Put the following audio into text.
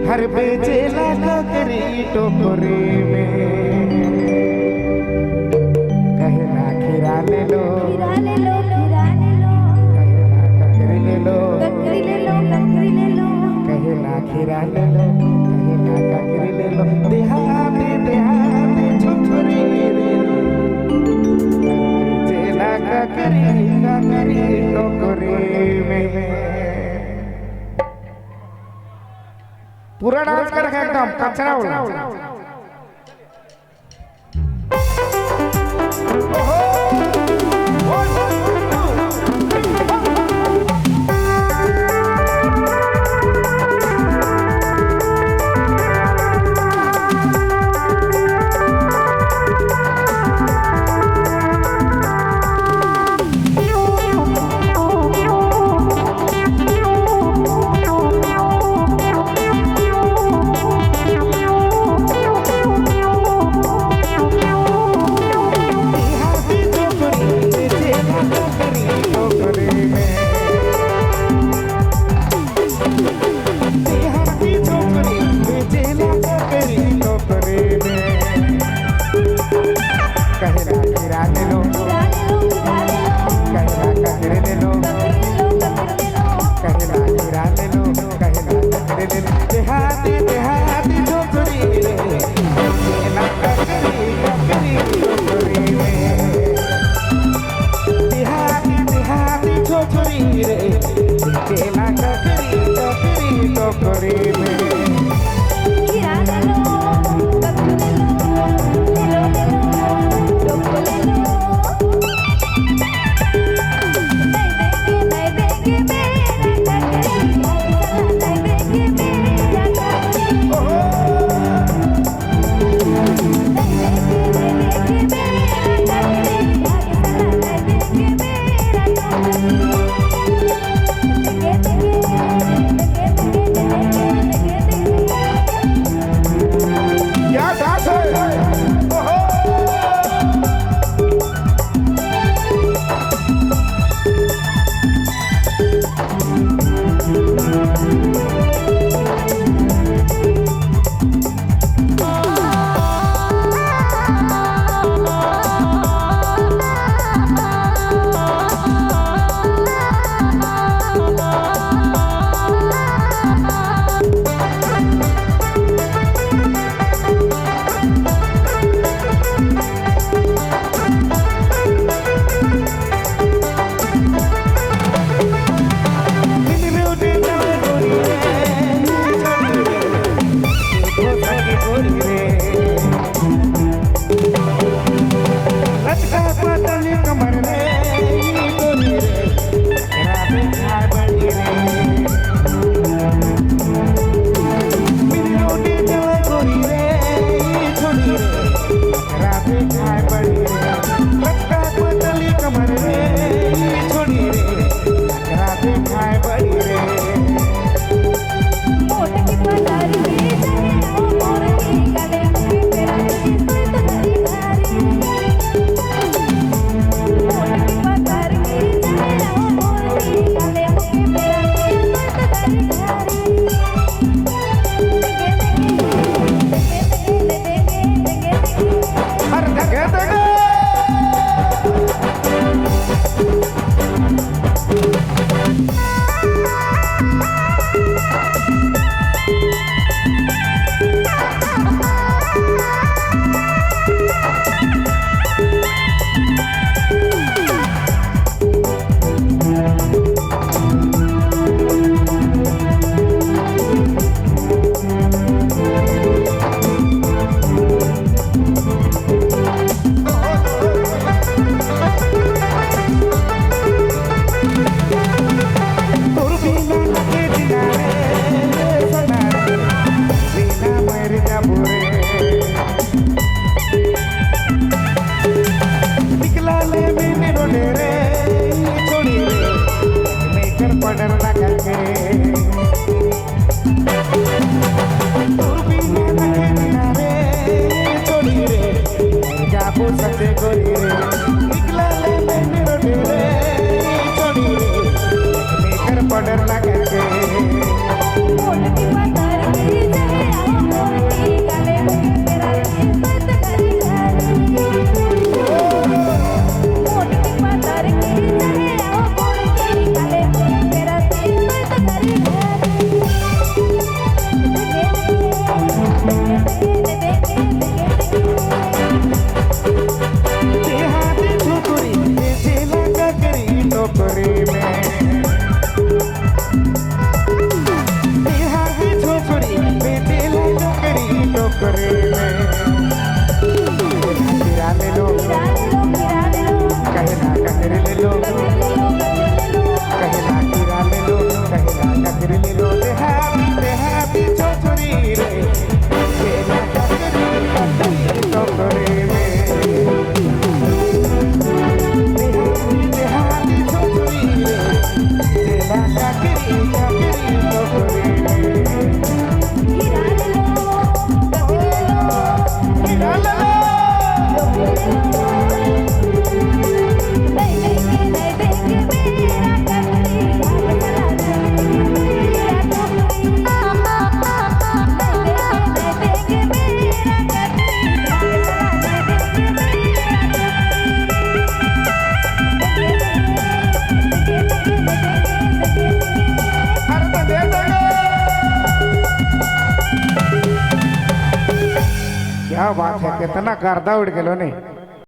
हर बेचेला ककरी टोकरी में कहना खीरा ले लो खीरा ले लो खीरा ले लो कहना ककरी ले लो ककरी ले लो ककरी ले लो कहना खीरा ले लो कहना ककरी ले लो देहाती देहाती छोकरी रे बेचेला ककरी ककरी टोकरी में पूरा डांस कर एकदम कचरा उड़ा रे निकला ले मैंने रोटी रे छोड़ी रे कर बॉर्डर लगा के मोट की पतार की जले आओ मोट की गले में मेरा हिम्मत कर मोट की पतार की जले आओ मोट की गले में मेरा हिम्मत देहाती छुकुरी ऐसे लगा करी टोकरी में देहाती छुकुरी ऐसे लगा करी टोकरी में गिरा ले लो कहे ना कचरे ले लो कहे ना गिरा ले लो कहे ना कचरे ले लो देहाती छुकुरी रे ऐसे लगा करी टोकरी में क्या बात है कितना गर्दा उड़ गेलो नहीं